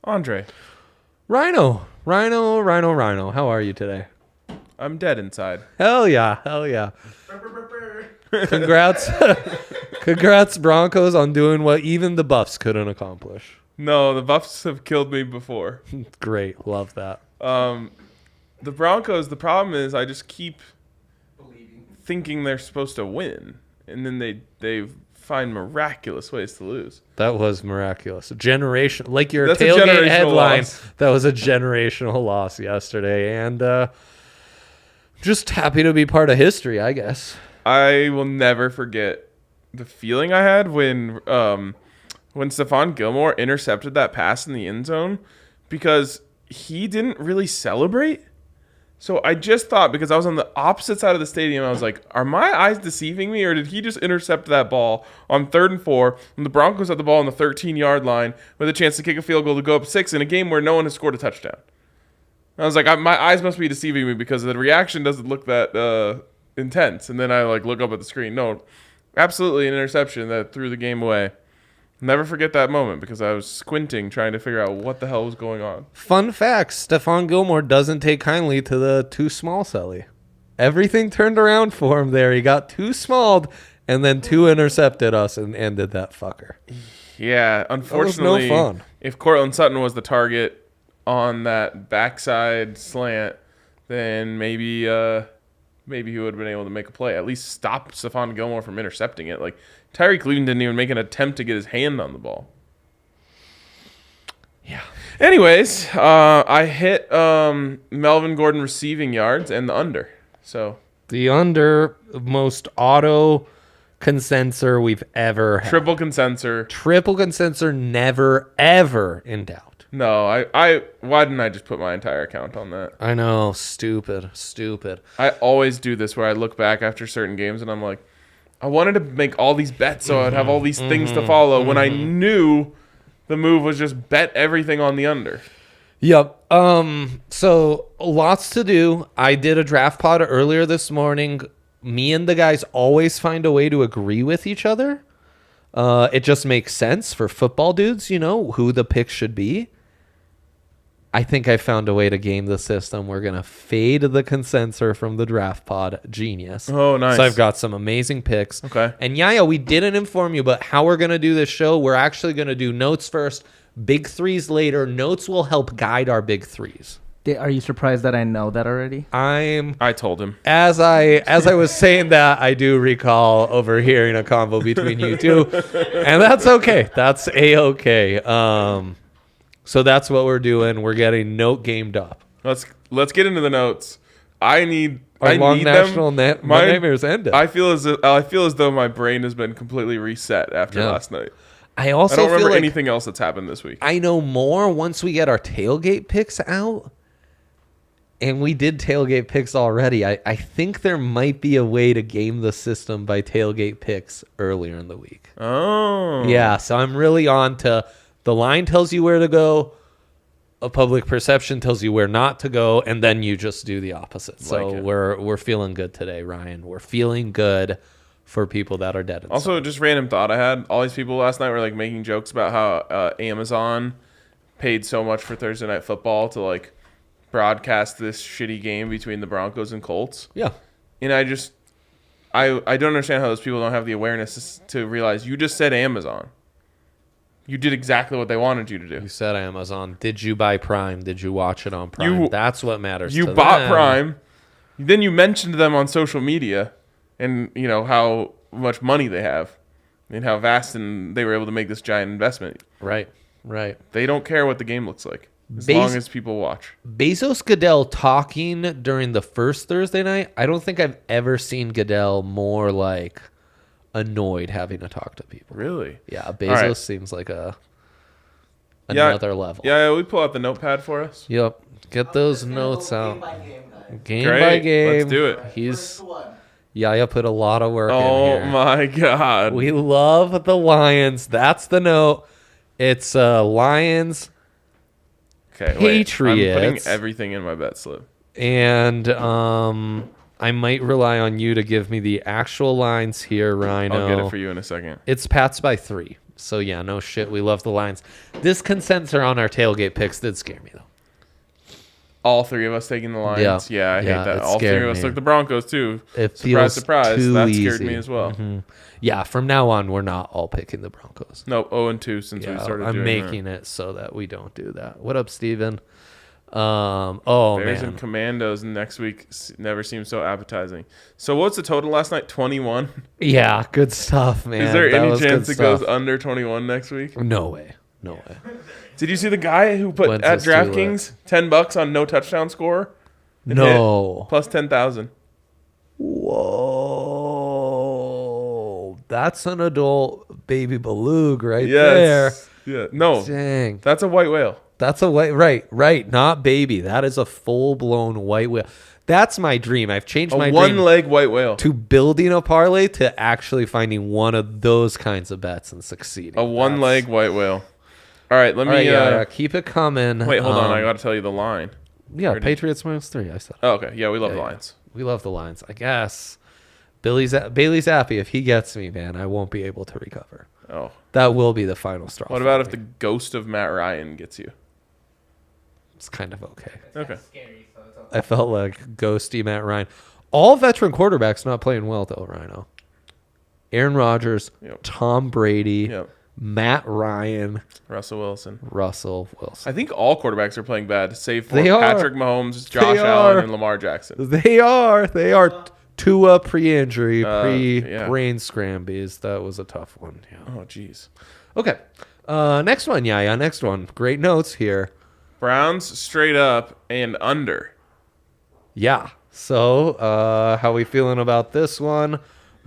Andre. Rhino. How are you today? I'm dead inside. Hell yeah. Congrats. Congrats, Broncos, on doing what even the Buffs couldn't accomplish. No, the Buffs have killed me before. Great. Love that. The Broncos, the problem is I just keep thinking they're supposed to win. And then they find miraculous ways to lose. That was miraculous. Generation, like your That's a tailgate generational headline. loss. That was a generational loss yesterday. And just happy to be part of history, I guess. I will never forget the feeling I had when Stephon Gilmore intercepted that pass in the end zone because he didn't really celebrate. So I just thought, because I was on the opposite side of the stadium, I was like, are my eyes deceiving me, or did he just intercept that ball on 3rd and 4 when the Broncos had the ball on the 13-yard line with a chance to kick a field goal to go up 6 in a game where no one has scored a touchdown? I was like, my eyes must be deceiving me because the reaction doesn't look that intense. And then I look up at the screen. No, absolutely an interception that threw the game away. Never forget that moment because I was squinting trying to figure out what the hell was going on. Fun fact, Stephon Gilmore doesn't take kindly to the too small celly. Everything turned around for him there. He got too smalled and then two intercepted us and ended that fucker. Yeah, unfortunately, that was no fun. If Cortland Sutton was the target on that backside slant, then maybe he would have been able to make a play. At least stop Stephon Gilmore from intercepting it. Tyreek Cleveland didn't even make an attempt to get his hand on the ball. Yeah. Anyways, I hit Melvin Gordon receiving yards and the under. So the under, most auto consensor we've ever had. Triple consensor, never, ever in doubt. No, I why didn't I just put my entire account on that? I know, stupid. I always do this where I look back after certain games and I'm like, I wanted to make all these bets so I'd have all these things to follow when I knew the move was just bet everything on the under. Yep. So lots to do. I did a draft pod earlier this morning. Me and the guys always find a way to agree with each other. It just makes sense for football dudes, who the pick should be. I think I found a way to game the system. We're going to fade the consensor from the draft pod. Genius. Oh, nice. So I've got some amazing picks. Okay. And Yaya, we didn't inform you, but how we're going to do this show, we're actually going to do notes first, big threes later. Notes will help guide our big threes. Are you surprised that I know that already? I told him. As I was saying that, I do recall overhearing a convo between you two, and that's okay. That's A-okay. So that's what we're doing. We're getting note gamed up. Let's get into the notes. I need national them. My nightmares ended. I feel as though my brain has been completely reset after last night. I don't remember feel like anything else that's happened this week. I know more once we get our tailgate picks out. And we did tailgate picks already. I think there might be a way to game the system by tailgate picks earlier in the week. Oh. Yeah, so I'm really on to the line tells you where to go, a public perception tells you where not to go, and then you just do the opposite. So we're feeling good today, Ryan. We're feeling good for people that are dead inside. Also, just random thought I had. All these people last night were making jokes about how Amazon paid so much for Thursday Night Football to broadcast this shitty game between the Broncos and Colts. Yeah. And I don't understand how those people don't have the awareness to realize you just said Amazon. You did exactly what they wanted you to do. You said Amazon. Did you buy Prime? Did you watch it on Prime? That's what matters. You bought Prime. Then you mentioned them on social media and, how much money they have and how vast and they were able to make this giant investment. Right. They don't care what the game looks like as long as people watch. Bezos Goodell talking during the first Thursday night, I don't think I've ever seen Goodell more annoyed having to talk to people. Really? Yeah, Bezos seems like another level. Yeah, we pull out the notepad for us. Yep. Get those notes out. Game Great. by game. Let's do it. Yaya put a lot of work in here. Oh my God. We love the Lions. That's the note. It's Lions. Okay, Patriots. Wait. I'm putting everything in my bet slip. And I might rely on you to give me the actual lines here, Rhino. I'll get it for you in a second. It's Pats by 3. So, yeah, no shit. We love the Lions. Disconsenser on our tailgate picks did scare me, though. All three of us taking the Lions. Yeah, I hate that. it All three scared of us me. took the Broncos, too. It Surprise, feels surprise. too That easy. scared me as well. Yeah, from now on, we're not all picking the Broncos. No, 0-2 since we started I'm doing making it so that we don't do that. What up, Steven? Bears Man. and Commandos next week never seems so appetizing. So what's the total last night? 21? Yeah, good stuff, man. Is there That any was chance good it goes stuff. under 21 next week? No way. No way. Did you see the guy who put When's at this too DraftKings $10 on no touchdown score? It No. hit, plus 10,000. Whoa. That's an adult baby beluga right Yes. Yeah. No, there. Dang. that's a white whale. That's a white, right. Not baby. That is a full-blown white whale. That's my dream. I've changed my A dream one-leg white whale. to building a parlay to actually finding one of those kinds of bets and succeeding. A one-leg white whale. All right, let me. All right, yeah, keep it coming. Wait, hold on. I got to tell you the line. Yeah, Patriots -3. I said. Oh, okay. Yeah, we love the Yeah. Lions. We love the Lions. I guess Bailey's happy. If he gets me, man, I won't be able to recover. Oh. That will be the final straw. What for about if me. the ghost of Matt Ryan gets you? It's kind of okay. Okay. I felt like ghosty Matt Ryan. All veteran quarterbacks not playing well though, Rhino. Aaron Rodgers, Yep. Tom Brady, Yep. Matt Ryan, Russell Wilson. Russell Wilson. I think all quarterbacks are playing bad, save for They are. Patrick Mahomes, Josh They Allen, are. and Lamar Jackson. They are Tua pre-injury, yeah. brain scrambies. That was a tough one. Yeah. Oh, jeez. Okay. Next one, yeah. Next one. Great notes here. Browns straight up and under. Yeah. So, how we feeling about this one?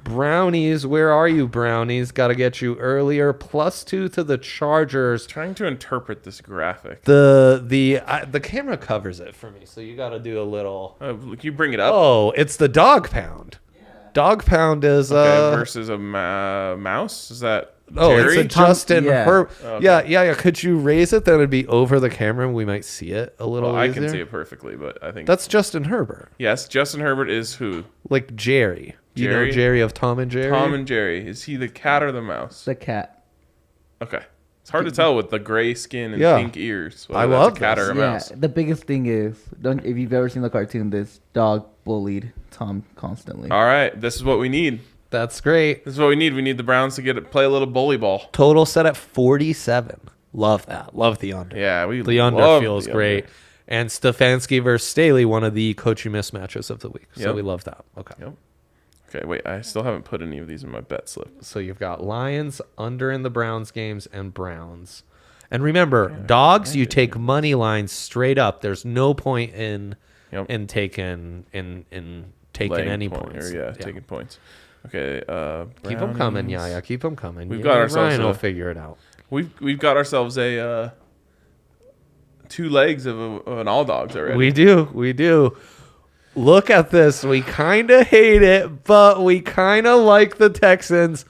Brownies, where are you, Brownies? Got to get you earlier. +2 to the Chargers. Trying to interpret this graphic. The camera covers it for me, so you got to do a little. Can you bring it up? Oh, it's the dog pound. Dog pound is Okay, versus a mouse? Is that Oh, Terry? it's a Justin Yeah. Herb. Okay. Yeah. Could you raise it? Then it'd be over the camera, and we might see it a little. Well, I easier. can see it perfectly, but I think That's Justin Herbert, yes. Justin Herbert is who? like Jerry. You know Jerry? Jerry of Tom and Jerry. Tom and Jerry. Is he the cat or the mouse? The cat. Okay, it's hard to tell with the gray skin and Yeah. pink ears. I Whether love that's a cat this. or a Yeah, mouse. the biggest thing is, if you've ever seen the cartoon, this dog bullied Tom constantly. All right, this is what we need. That's great. This is what we need. We need the Browns to play a little bully ball. Total set at 47. Love that. Love the under. Yeah, we The under love feels the great. under. And Stefanski versus Staley, one of the coaching mismatches of the week. So Yep. we love that. Okay. Yep. Okay, wait. I still haven't put any of these in my bet slip. So you've got Lions under in the Browns games and Browns. And remember, dogs, you take money lines straight up. There's no point in Yep. taking Laying any point, points. or, yeah, taking points. Okay. Keep them coming, Brownies. yeah. Keep them coming. We've You got and ourselves Ryan will a- figure it out. We've got ourselves a 2 legs of an all dogs already. We do. Look at this. We kind of hate it, but we kind of like the Texans.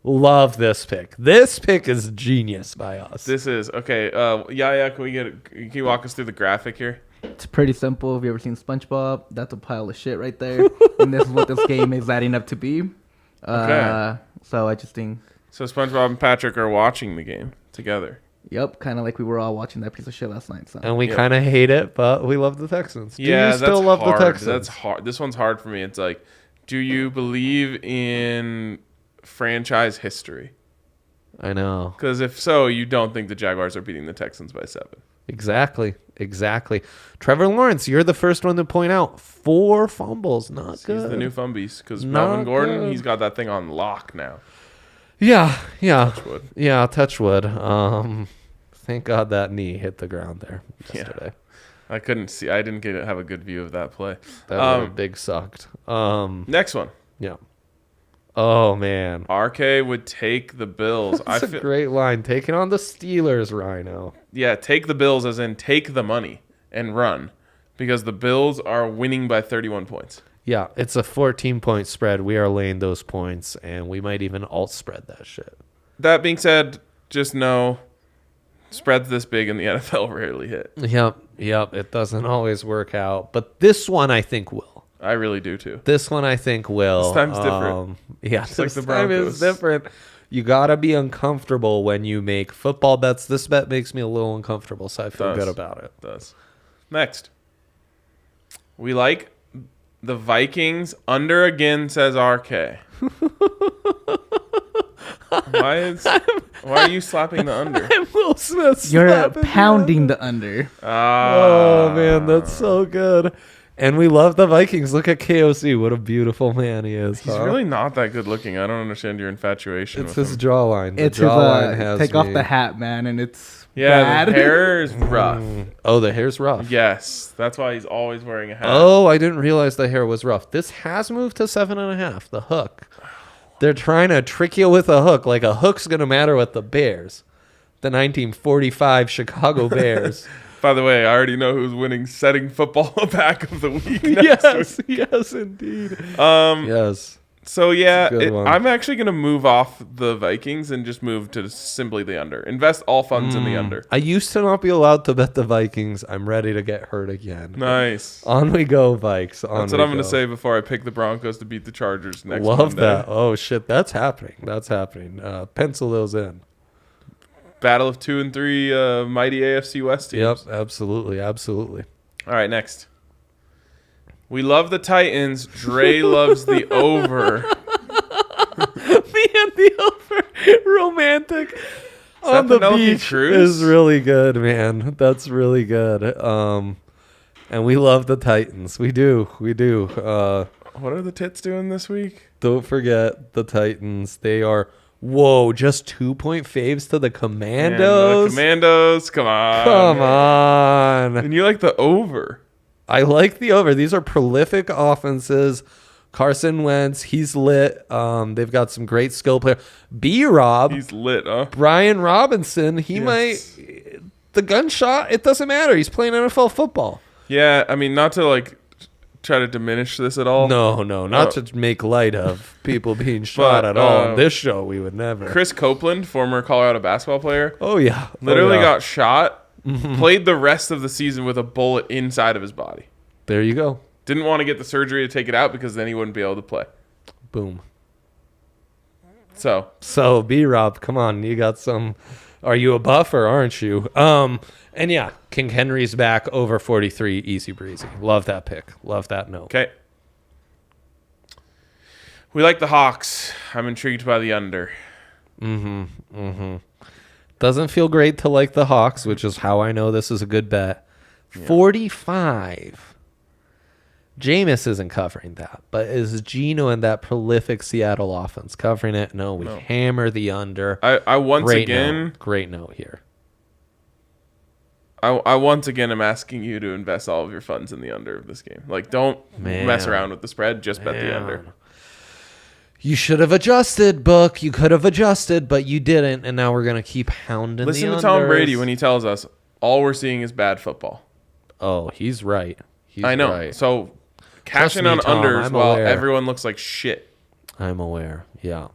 Love this pick. This pick is genius by us. This is okay. Yeah. Can you walk us through the graphic here? It's pretty simple. Have you ever seen SpongeBob? That's a pile of shit right there. And this is what this game is adding up to be. Okay. So I just think, So SpongeBob and Patrick are watching the game together. yep, kind of like we were all watching that piece of shit last night. So And we Yep. kind of hate it, but we love the Texans. Do Yeah, you still that's love hard. the Texans? That's hard. This one's hard for me. It's like, do you believe in franchise history? I know. Because if so, you don't think the Jaguars are beating the Texans by 7. Exactly. Trevor Lawrence, you're the first one to point out 4 fumbles. Not good. He's the new Fumbies. Because Not Melvin Gordon, good. he's got that thing on lock now. Yeah. Touchwood. Yeah, touch wood. Thank God that knee hit the ground there yesterday. I couldn't see. I didn't have a good view of that play. That really big sucked. Next one. Yeah. Oh man, RK would take the Bills. that's a great line. Taking on the Steelers, Rhino. Yeah, take the Bills as in take the money and run. Because the Bills are winning by 31 points. Yeah, it's a 14-point spread. We are laying those points, and we might even alt spread that shit. That being said, just know spreads this big in the NFL rarely hit. Yep. It doesn't always work out, but this one I think will. I really do too. This one I think will. This time's different. Yeah, Just like this the time is Broncos. different. You got to be uncomfortable when you make football bets. This bet makes me a little uncomfortable, so I feel good about it. It does. Next. We like the Vikings under again, says RK. Why are you slapping the under? I'm Will Smith. You're pounding the under. Oh, man, that's so good. And we love the Vikings. Look at KOC. What a beautiful man he is. He's really not that good looking. I don't understand your infatuation It's with his him. jawline. It's The jawline has take me. off the hat, man, and it's Yeah, bad. the hair is rough. Oh, the hair's rough. Yes, that's why he's always wearing a hat. Oh, I didn't realize the hair was rough. This has moved to 7.5. The hook. They're trying to trick you with a hook. Like a hook's going to matter with the Bears. The 1945 Chicago Bears. By the way, I already know who's winning setting football back of the week. Next week. Yes, indeed. Yes. So yeah, It's a good one. I'm actually gonna move off the Vikings and just move to simply the under. Invest all funds in the under. I used to not be allowed to bet the Vikings. I'm ready to get hurt again. Nice. On we go, Vikes. On That's what we I'm gonna go. say before I pick the Broncos to beat the Chargers next Love Monday. that. Oh, shit. That's happening. Pencil those in. Battle of 2 and 3 mighty AFC West teams. Yep, absolutely. Absolutely. All right, next. We love the Titans. Dre loves the over. Me and the over romantic on that the Penelope beach Cruz? is really good, man. That's really good. And we love the Titans. We do. What are the tits doing this week? Don't forget the Titans. They are just 2-point faves to the Commandos. Man, the Commandos, come on. Come on. And you like the over. I like the over. These are prolific offenses. Carson Wentz, he's lit. They've got some great skill players. B-Rob, He's lit, huh? Brian Robinson, he Yes. might. The gunshot, it doesn't matter. He's playing NFL football. Yeah, I mean, not to try to diminish this at all. No, not to make light of people being shot at all. On this show, we would never. Chris Copeland, former Colorado basketball player, Oh, yeah. literally Oh, yeah. got shot, played the rest of the season with a bullet inside of his body. There you go. Didn't want to get the surgery to take it out because then he wouldn't be able to play. Boom. So, B-Rob, come on. You got some. Are you a buff or aren't you? And yeah, King Henry's back over 43. Easy breezy. Love that pick. Love that note. okay. We like the Hawks. I'm intrigued by the under. Doesn't feel great to like the Hawks, which is how I know this is a good bet. 45. Jameis isn't covering that, but is Geno and that prolific Seattle offense covering it? No, we hammer the under. I once Great again, note. Great note here. I once again am asking you to invest all of your funds in the under of this game. Don't mess around with the spread. Just bet the under. You should have adjusted, Book. You could have adjusted, but you didn't, and now we're gonna keep hounding. Listen the to Tom unders. Brady when he tells us all we're seeing is bad football. Oh, he's right. I know. Right. So cash in me, on Tom, unders I'm while aware. everyone looks like shit. I'm aware. Yeah.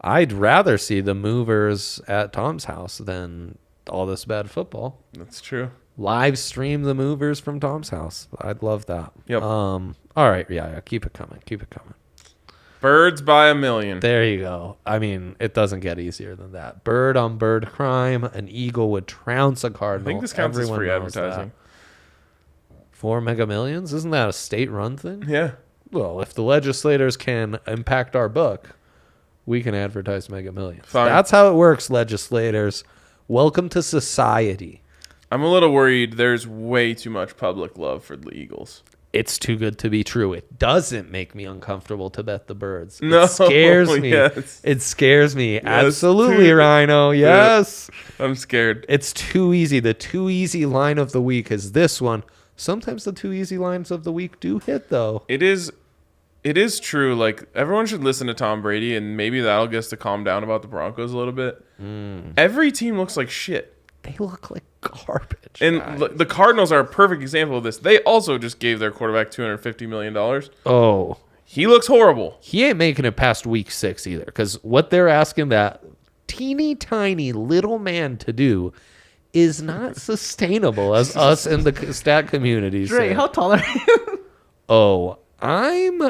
I'd rather see the movers at Tom's house than all this bad football. That's true. Live stream the movers from Tom's house. I'd love that. Yep. All right. Yeah. Keep it coming. Birds by a million. There you go. I mean, it doesn't get easier than that. Bird on bird crime. An eagle would trounce a I cardinal. think this counts Everyone as free knows advertising. that. 4 Mega Millions? Isn't that a state-run thing? Yeah. Well, if the legislators can impact our book, we can advertise Mega Millions. Fine. That's how it works, legislators. Welcome to society. I'm a little worried there's way too much public love for the Eagles. It's too good to be true. It doesn't make me uncomfortable to bet the birds. No, It scares me. yes. It scares me. Absolutely, too- Rhino. Yes. I'm scared. It's too easy. The too easy line of the week is this one. Sometimes the too easy lines of the week do hit, though. It is true. Everyone should listen to Tom Brady, and maybe that'll get us to calm down about the Broncos a little bit. Every team looks like shit. They look like garbage. And guys. the Cardinals are a perfect example of this. They also just gave their quarterback $250 million. Oh, He looks horrible. he ain't making it past week 6 either, because what they're asking that teeny tiny little man to do is not sustainable, as us in the stat community Dre, say. how tall are you? Oh, I'm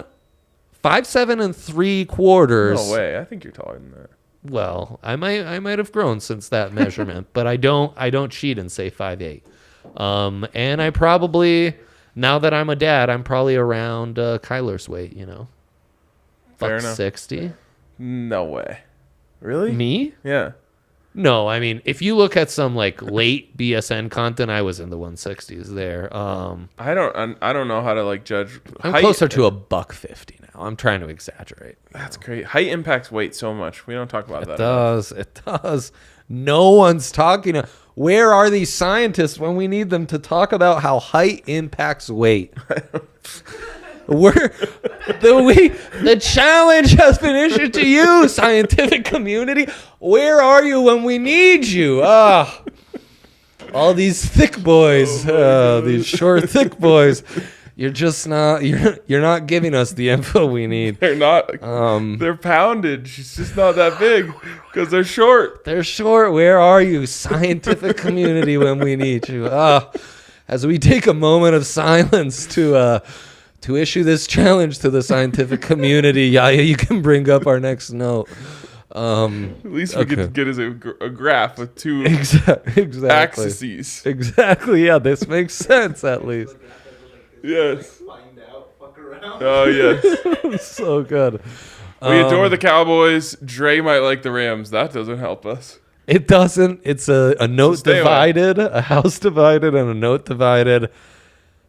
5'7" and 3/4. No way. I think you're taller than that. Well, I might have grown since that measurement, but I don't cheat and say 5'8". And I probably, now that I'm a dad, I'm probably around Kyler's weight, Fair enough. 60. No way. Really? Me? Yeah. No, I mean, if you look at some like late BSN content, I was in the 160s there. I don't know how to like judge. I'm height. closer to $150 now. I'm trying to exaggerate. That's great. Height impacts weight so much. We don't talk about that. It does. No one's talking. Where are these scientists when we need them to talk about how height impacts weight? The challenge has been issued to you, scientific community. Where are you when we need you? All these thick boys, these short, thick boys. You're just not. You're not giving us the info we need. They're not. They're poundage. It's just not that big because they're short. They're short. Where are you, scientific community, when we need you? As we take a moment of silence to issue this challenge to the scientific community, Yaya, you can bring up our next note. At least we get us a graph with two exactly axes. Exactly. Yeah, this makes sense at least. Yes. Find out, fuck around. Oh yes. So good. We adore the Cowboys. Dre might like the Rams. That doesn't help us. It doesn't. It's a note stay divided, a house divided, and a note divided.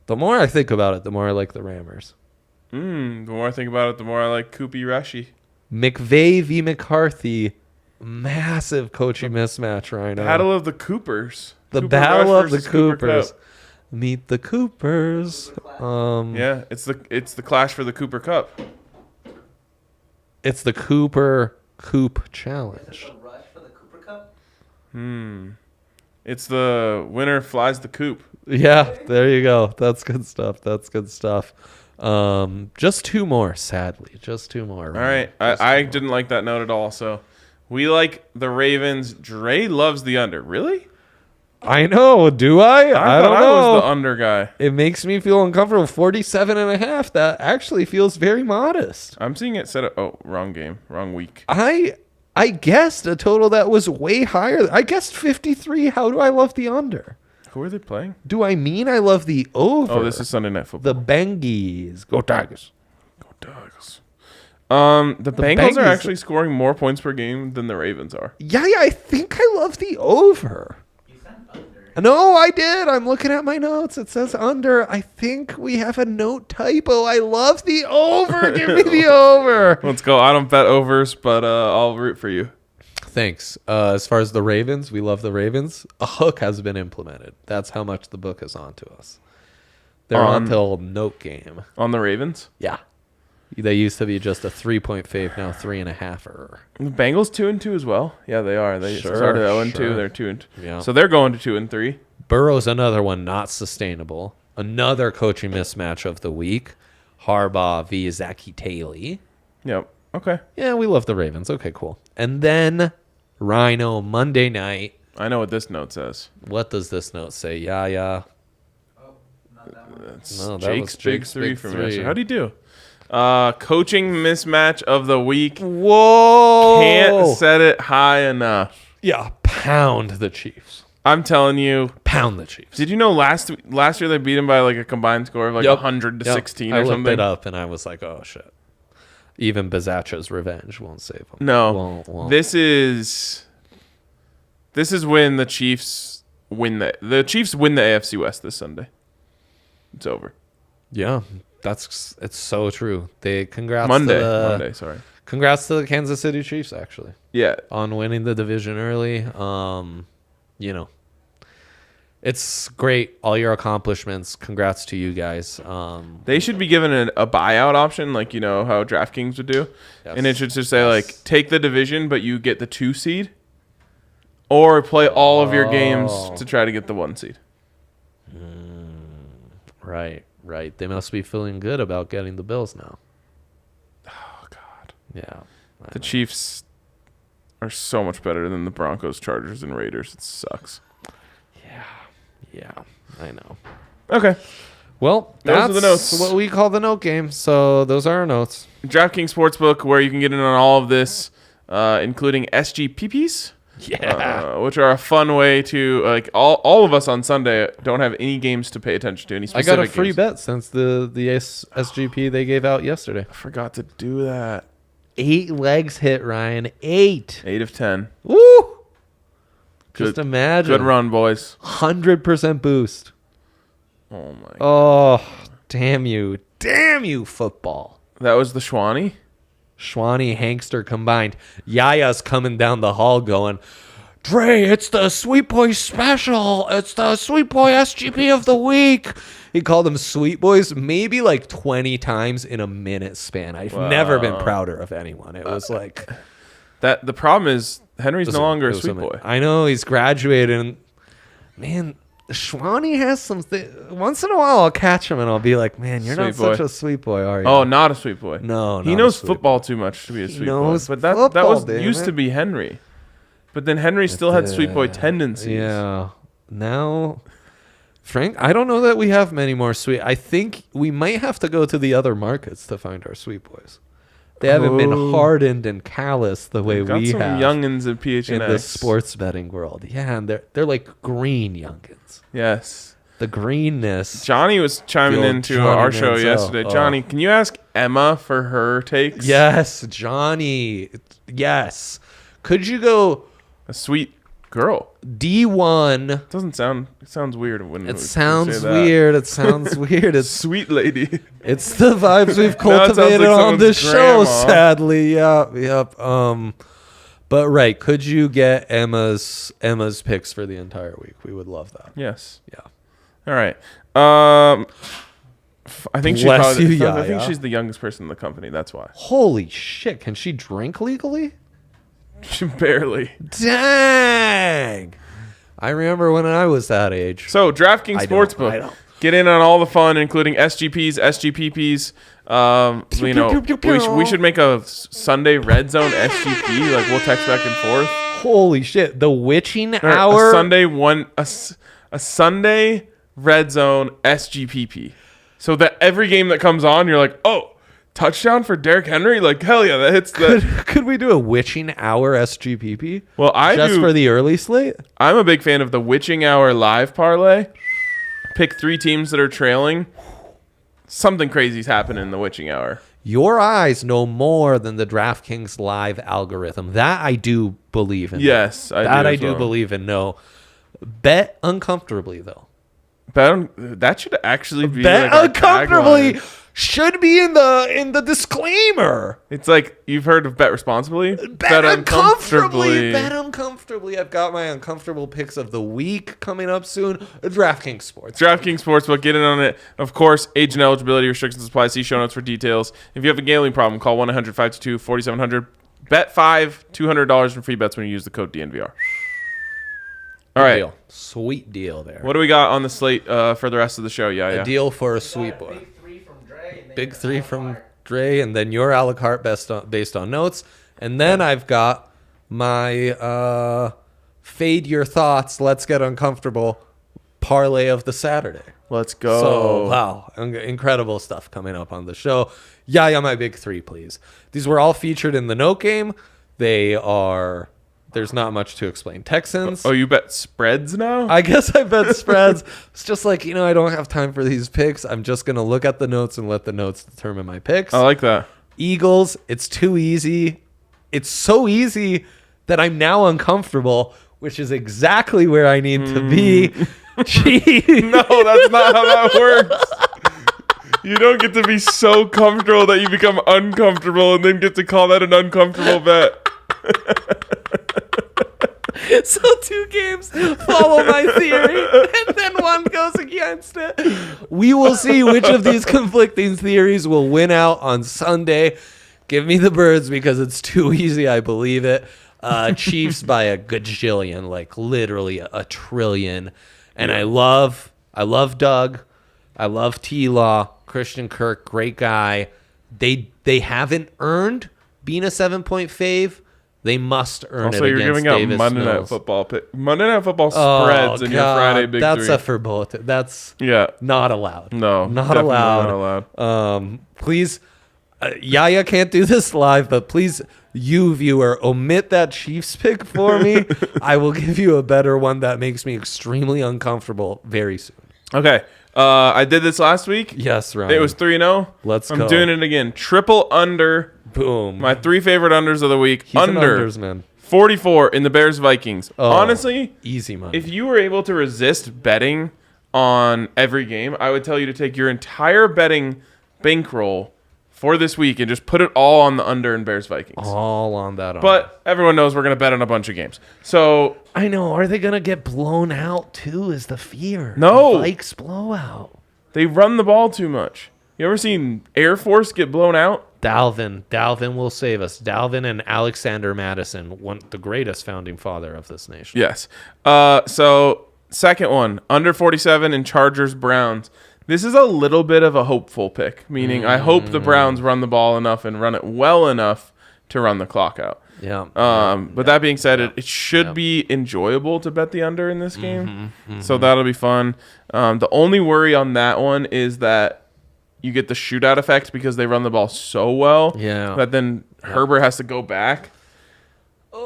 The more I think about it, the more I like the Rammers. The more I think about it, the more I like Koopy Rashi. McVay v. McCarthy. Massive coaching mismatch, Rhino. Battle of the Coopers. The Cooper Battle Rush of the versus Cooper Coopers. Kupp. Meet the Coopers. Yeah, it's the clash for the Cooper Cup. It's the Cooper Coop Challenge. The rush for the Cooper Cup? It's the winner flies the coop. Yeah, there you go. That's good stuff. Just two more, sadly. Just two more. All right. I didn't like that note at all. So we like the Ravens. Dre loves the under. Really? I know. Do I? I don't know. I was the under guy. It makes me feel uncomfortable. 47.5. That actually feels very modest. I'm seeing it set up. Oh, wrong game. Wrong week. I guessed a total that was way higher. I guessed 53. How do I love the under? Who are they playing? Do I mean I love the over? Oh, this is Sunday Night Football. The Bengies. Go Tigers. Go Dogs. The Bengals are Bengals- actually scoring more points per game than the Ravens are. Yeah, I think I love the over. You said under. No, I did. I'm looking at my notes. It says under. I think we have a note typo. I love the over. Give me the over. Let's go. I don't bet overs, but I'll root for you. Thanks. As far as the Ravens, we love the Ravens. A hook has been implemented. That's how much the book is on to us. They're on till note game. On the Ravens? Yeah. They used to be just a 3-point fave, now 3.5. The Bengals 2-2 as well. Yeah, they are. They Sure, started 0-2. sure. They're 2-2. Yeah. So they're going to 2-3. Burrow's another one not sustainable. Another coaching mismatch of the week. Harbaugh v. Zachy Taylor. Yep. Okay. Yeah, we love the Ravens. Okay, cool. And then Rhino Monday night. I know what this note says. What does this note say? Yeah. Oh, not that one. That's No, that Jake's was big Jake's three big from three. yesterday. How'd he do? Coaching mismatch of the week. Whoa! Can't set it high enough. Yeah, pound the Chiefs. I'm telling you. Pound the Chiefs. Did you know last year they beat him by like a combined score of like 100 to 16 or I something? looked it up and I was like, oh shit. Even Bizacha's revenge won't save him. No. Won't. This is when the Chiefs win the AFC West this Sunday. It's over. Yeah, it's so true. Congrats Monday, sorry. Congrats to the Kansas City Chiefs actually Yeah. on winning the division early. It's great, all your accomplishments. Congrats to you guys. They should be given a buyout option, like how DraftKings would do. Yes. And it should just say like take the division, but you get the 2 seed, or play all of your games to try to get the 1 seed. Right. They must be feeling good about getting the Bills now. Oh God. Yeah. The Chiefs are so much better than the Broncos, Chargers, and Raiders. It sucks. Yeah, I know. Okay. Well, Those that's are the notes. what we call the note game. So those are our notes. DraftKings Sportsbook, where you can get in on all of this. including SGPPs. Yeah. Which are a fun way to all of us on Sunday don't have any games to pay attention to. Any I specific got a free games. bet since the SGP they gave out yesterday. I forgot to do that. 8 legs hit, Ryan. 8. 8 of 10. Woo! Just Good- imagine. Good run, boys. 100% boost. Oh my. Oh, damn you. Damn you, football. That was the Schwani. Schwani, Hankster combined. Yaya's coming down the hall going, Dre, it's the Sweet Boy special. It's the Sweet Boy SGP of the week. He called them Sweet Boys maybe like 20 times in a minute span. I've never been prouder of anyone. It was like... That the problem is Henry's no longer a It was sweet boy. I know, he's graduated. And man, Schwani has something. Once in a while, I'll catch him and I'll be like, man, you're not Sweet boy. such a sweet boy, are you? Oh, not a sweet boy. No, he not knows a sweet football too much to be a sweet boy. knows But that football, was damn used it. to be Henry. But then Henry still had sweet boy tendencies. Yeah. Now, Frank, I don't know that we have many more sweet. I think we might have to go to the other markets to find our sweet boys. They haven't been hardened and callous the way Got we some have youngins at PHNX. in the sports betting world. Yeah, and they're like green youngins. Yes. The greenness. Johnny was chiming The old into Johnny our show Manziel. yesterday. Oh. Johnny, can you ask Emma for her takes? Yes, Johnny. Yes. Could you go A sweet girl. D1? Doesn't sound. It sounds weird when It we sounds say that. weird. It sounds weird. It's Sweet lady. it's the vibes we've Now it sounds cultivated like on someone's this show, grandma. sadly. Yep. But right, could you get Emma's picks for the entire week? We would love that. Yes. Yeah. All right. I think Bless you, I think Yaya. she's the youngest person in the company. That's why. Holy shit! Can she drink legally? Barely. Dang! I remember when I was that age. So DraftKings I don't. Sportsbook. Get in on all the fun, including SGPs, SGPPs. We should make a Sunday red zone SGP. Like we'll text back and forth. Holy shit! The witching Or hour. a Sunday red zone SGPP. So that every game that comes on, you're like, oh, touchdown for Derrick Henry. Like hell yeah, that hits the. Could we do a witching hour SGPP? Well, Just for the early slate. I'm a big fan of the Witching Hour live parlay. Pick 3 teams that are trailing. Something crazy's happening in the Witching Hour. Your eyes know more than the DraftKings live algorithm. That I do believe in. Yes, I as do well. believe in. No, bet uncomfortably though. That should actually be Bet like our uncomfortably tagline. should be in the disclaimer. It's like you've heard of bet responsibly. Bet uncomfortably. Bet uncomfortably. I've got my uncomfortable picks of the week coming up soon. DraftKings Sports. DraftKings Sportsbook, get in on it. Of course, age and eligibility restrictions apply. See show notes for details. If you have a gambling problem, call 1-800-522-4700. Bet $5, $200 in free bets when you use the code DNVR. All right. Deal. Sweet deal there. What do we got on the slate for the rest of the show? A deal for a sweet boy. Big 3 from Dre, and then your a la carte based on notes. And then I've got my fade your thoughts, let's get uncomfortable parlay of the Saturday. Let's go. So, wow, incredible stuff coming up on the show. Yeah, my big 3, please. These were all featured in the note game. There's not much to explain. Texans. Oh, you bet spreads now? I guess I bet spreads. It's just like, I don't have time for these picks. I'm just going to look at the notes and let the notes determine my picks. I like that. Eagles, it's too easy. It's so easy that I'm now uncomfortable, which is exactly where I need to be. Jeez. No, that's not how that works. You don't get to be so comfortable that you become uncomfortable and then get to call that an uncomfortable bet. So 2 games follow my theory, and then 1 goes against it. We will see which of these conflicting theories will win out on Sunday. Give me the birds because it's too easy. I believe it. Chiefs by a gajillion, like literally a trillion. And I love Doug. I love T-Law. Christian Kirk, great guy. They haven't earned being a 7-point fave. They must earn Also, it you're against giving out Davis Monday Night Mills. Football Monday Night Football spreads in your Friday Big That's 3. a forbot. That's Yeah. not allowed. No. Not definitely allowed. Not allowed. Please, Yaya can't do this live, but please You, viewer, omit that Chiefs pick for me. I will give you a better one that makes me extremely uncomfortable very soon. Okay. I did this last week. Yes, Ryan. It was 3-0. Let's I'm go. doing it again. Triple under. Boom. My 3 favorite unders of the week. He's an under unders man. 44 in the Bears Vikings. Oh, Honestly, easy money. if you were able to resist betting on every game, I would tell you to take your entire betting bankroll for this week and just put it all on the under in Bears Vikings. All on that. But everyone knows we're going to bet on a bunch of games. So I know. Are they going to get blown out too? Is the fear. No. Vikes blowout. they run the ball too much. You ever seen Air Force get blown out? Dalvin will save us. Dalvin and Alexander Madison, the greatest founding father of this nation. Yes. So second one, under 47 in Chargers Browns. This is a little bit of a hopeful pick, meaning I hope the Browns run the ball enough and run it well enough to run the clock out. Yeah. But that being said, it should be enjoyable to bet the under in this game. So that'll be fun. The only worry on that one is that you get the shootout effect because they run the ball so well that then Herbert has to go back.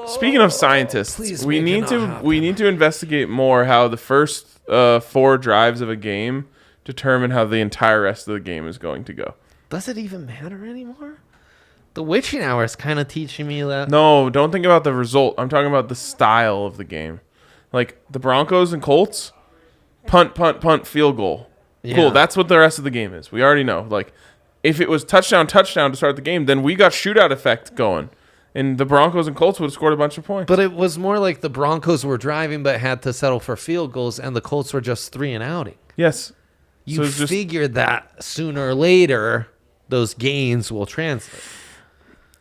Speaking of scientists, we need to investigate more how the first 4 drives of a game determine how the entire rest of the game is going to go. Does it even matter anymore? The witching hour is kind of teaching me that. No, don't think about the result. I'm talking about the style of the game. Like the Broncos and Colts, punt, field goal. Yeah. Cool, that's what the rest of the game is. We already know. Like if it was touchdown to start the game, then we got shootout effect going. And the Broncos and Colts would have scored a bunch of points. But it was more like the Broncos were driving but had to settle for field goals, and the Colts were just 3 and outing. Yes. You figured that sooner or later those gains will translate.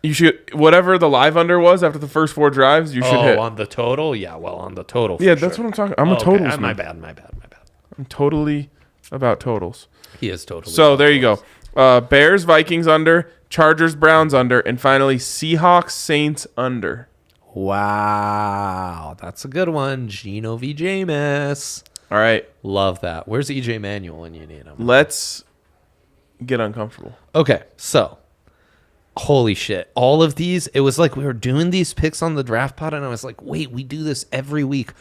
You should, whatever the live under was after the first 4 drives, you should hit. On the total? Yeah, well, on the total. Yeah, that's what I'm talking. I'm a totals man. My bad. I'm totally about totals. He is totally. So there you go. Bears, Vikings under, Chargers, Browns under, and finally Seahawks, Saints under. Wow, that's a good one. Geno v. Jameis. All right. Love that. Where's EJ Manuel when you need him? Let's get uncomfortable. Okay, so holy shit. All of these, it was like we were doing these picks on the draft pod, and I was like, wait, we do this every week.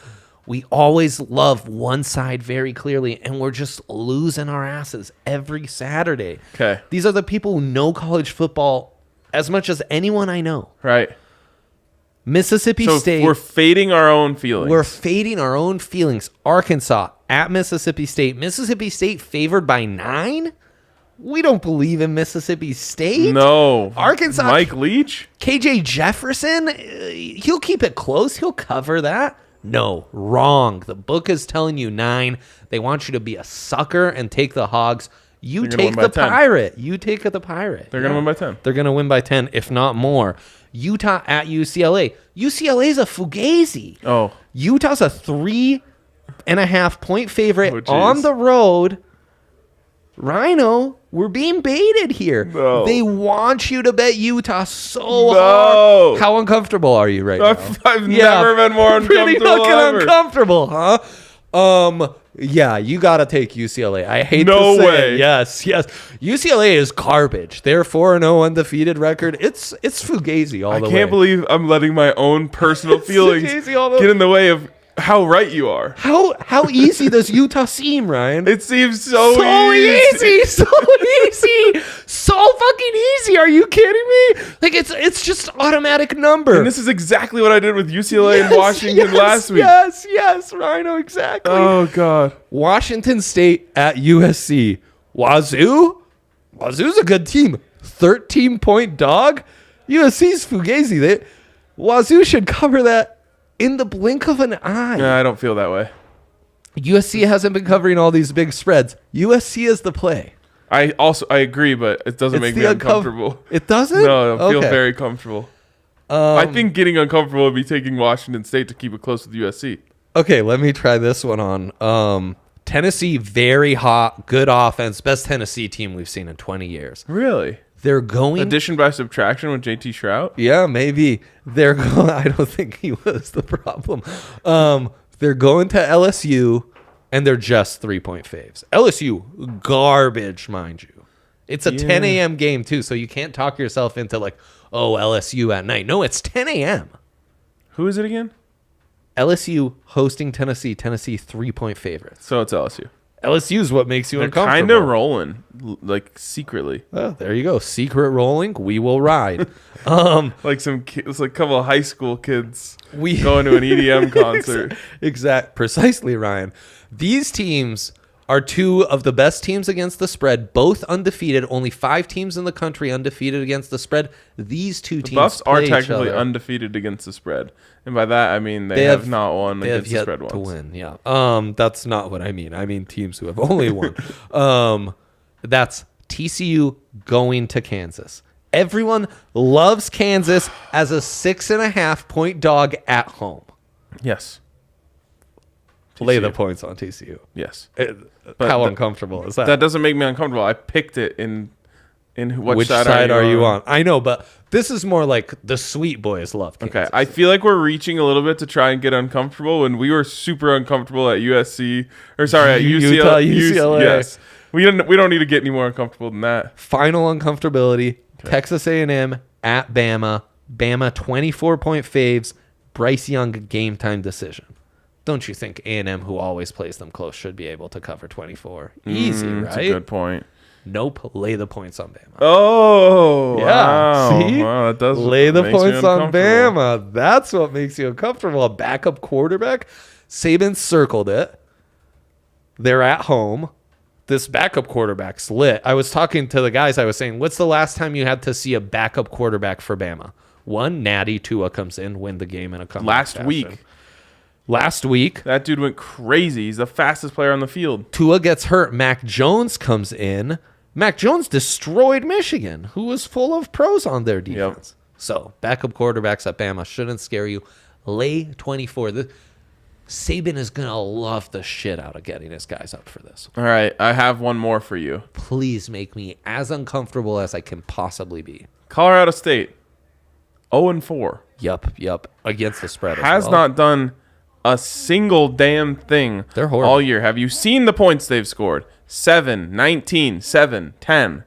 We always love one side very clearly, and we're just losing our asses every Saturday. Okay. These are the people who know college football as much as anyone I know. Right. Mississippi State. We're fading our own feelings. We're fading our own feelings. Arkansas at Mississippi State. Mississippi State favored by 9? We don't believe in Mississippi State. No. Arkansas. Mike Leach? KJ Jefferson. He'll keep it close. He'll cover that. No, wrong. The book is telling you 9. They want you to be a sucker and take the Hogs. You take the Pirate. You take the Pirate. They're going to win by 10. They're going to win by 10, if not more. Utah at UCLA. UCLA is a fugazi. Oh. Utah's a 3.5 point favorite on the road. Rhino, we're being baited here. No. They want you to bet Utah so hard. How uncomfortable are you right now? I've never been more uncomfortable. Pretty fucking uncomfortable, huh? Yeah, you gotta take UCLA. I hate to say way. It. Yes. UCLA is garbage. Their 4-0 undefeated record. It's fugazi all the way. I can't believe I'm letting my own personal feelings get in the way of how right you are. How easy does Utah seem, Ryan? It seems so easy. So easy. So fucking easy. Are you kidding me? Like it's just automatic number. And this is exactly what I did with UCLA and Washington last week. Yes, Rhino, exactly. Oh God. Washington State at USC. Wazoo's a good team. 13-point dog. USC's fugazi. Wazoo should cover that in the blink of an eye. No, I don't feel that way. USC hasn't been covering all these big spreads. USC is the play. I agree, but it doesn't make me uncomfortable. It doesn't? No, I feel very comfortable. I think getting uncomfortable would be taking Washington State to keep it close with USC. Okay, let me try this one on. Tennessee, very hot, good offense, best Tennessee team we've seen in 20 years. Really? They're going addition by subtraction with JT Shrout? Yeah, maybe. They're going I don't think he was the problem. They're going to LSU and they're just 3-point faves. LSU garbage, mind you. It's a 10 a.m. game too, so you can't talk yourself into like, oh, LSU at night. No, it's 10 a.m. Who is it again? LSU hosting Tennessee. Tennessee 3-point favorites. So it's LSU. LSU is what makes you They're uncomfortable. kind of rolling, like secretly. Oh, there you go. Secret rolling. We will ride. Like some kids, like a couple of high school kids We going to an EDM concert. Precisely, Ryan. These teams are two of the best teams against the spread, both undefeated. Only 5 teams in the country undefeated against the spread. These two teams Buffs are play each technically other. undefeated against the spread, and by that I mean they have not won They have against the yet spread to once. win. Yeah. That's not what I mean. I mean teams who have only won. That's TCU going to Kansas. Everyone loves Kansas as a 6.5-point dog at home. Yes. Lay the TCU. points on TCU. Yes. How that- uncomfortable is that? That doesn't make me uncomfortable. I picked it in Which side are you on? I know, but this is more like the sweet boys love Kansas. Okay, I feel like we're reaching a little bit to try and get uncomfortable when we were super uncomfortable at USC or sorry at Utah, UCLA. UCLA. Yes, we don't need to get any more uncomfortable than that. Final uncomfortability. Texas A&M at Bama. Bama 24-point faves. Bryce Young game time decision. Don't you think A&M, who always plays them close, should be able to cover 24? Easy, right? That's a good point. Nope. Lay the points on Bama. Oh, Yeah. wow. See? Wow, that does Lay the makes me points on uncomfortable. Bama. That's what makes you uncomfortable. A backup quarterback. Saban circled it. They're at home. This backup quarterback's lit. I was talking to the guys. I was saying, what's the last time you had to see a backup quarterback for Bama? One, Natty Tua comes in, win the game in a comeback Last fashion. week, Last week, that dude went crazy. He's the fastest player on the field. Tua gets hurt. Mac Jones comes in. Mac Jones destroyed Michigan, who was full of pros on their defense. So backup quarterbacks at Bama shouldn't scare you. Lay 24. Saban is going to love the shit out of getting his guys up for this. All right, I have one more for you. Please make me as uncomfortable as I can possibly be. Colorado State, 0-4. Yup. Against the spread as Has well. not done a single damn thing They're horrible. all year. Have you seen the points they've scored? 7, 19, 7, 10.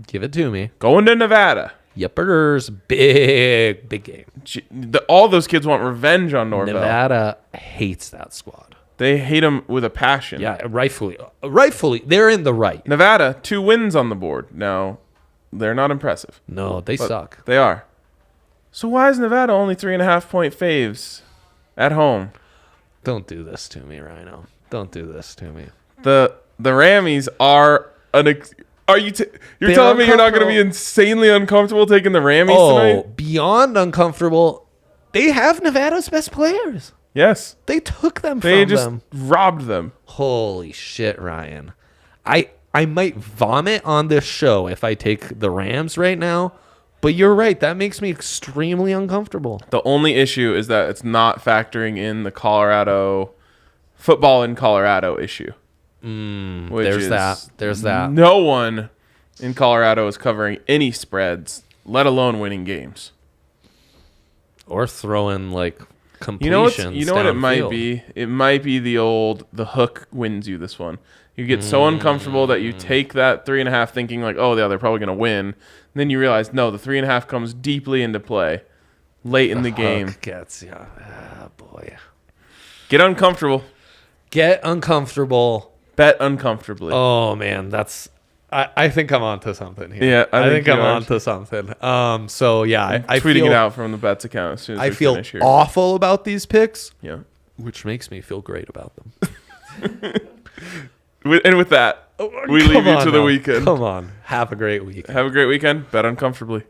Give it to me. Going to Nevada. Yuppers. Big game. All those kids want revenge on Norvell. Nevada hates that squad. They hate him with a passion. Yeah, rightfully. They're in the right. Nevada, 2 wins on the board. Now, they're not impressive. No, they but suck. They are. So why is Nevada only 3.5-point faves at home? Don't do this to me, Rhino. Don't do this to me. The Rammies are are you you're They're telling me you're not going to be uncomfortable. insanely uncomfortable taking the Rammies tonight? Beyond uncomfortable. They have Nevada's best players. Yes. They took them They from just them. robbed them. Holy shit, Ryan. I might vomit on this show if I take the Rams right now, but you're right. That makes me extremely uncomfortable. The only issue is that it's not factoring in the Colorado football in Colorado issue. Which There's is that. There's that. No one in Colorado is covering any spreads, let alone winning games. Or throwing like completions. You know what it might downfield. be? It might be the hook wins you this one. You get so uncomfortable that you take that 3.5 thinking like, oh, yeah, they're probably going to win. And then you realize, no, the 3.5 comes deeply into play late in the game. Hook gets ya. Ah, boy. Get uncomfortable. Get uncomfortable. Bet uncomfortably. Oh man, that's. I think I'm onto something here. Yeah, I think I'm you are. onto something. So yeah, I Tweeting feel, it out from the bets account as soon as I we feel finish here. awful about these picks, Yeah. which makes me feel great about them. And with that, we leave you to the weekend. Come on, have a great week. Have a great weekend. Bet uncomfortably.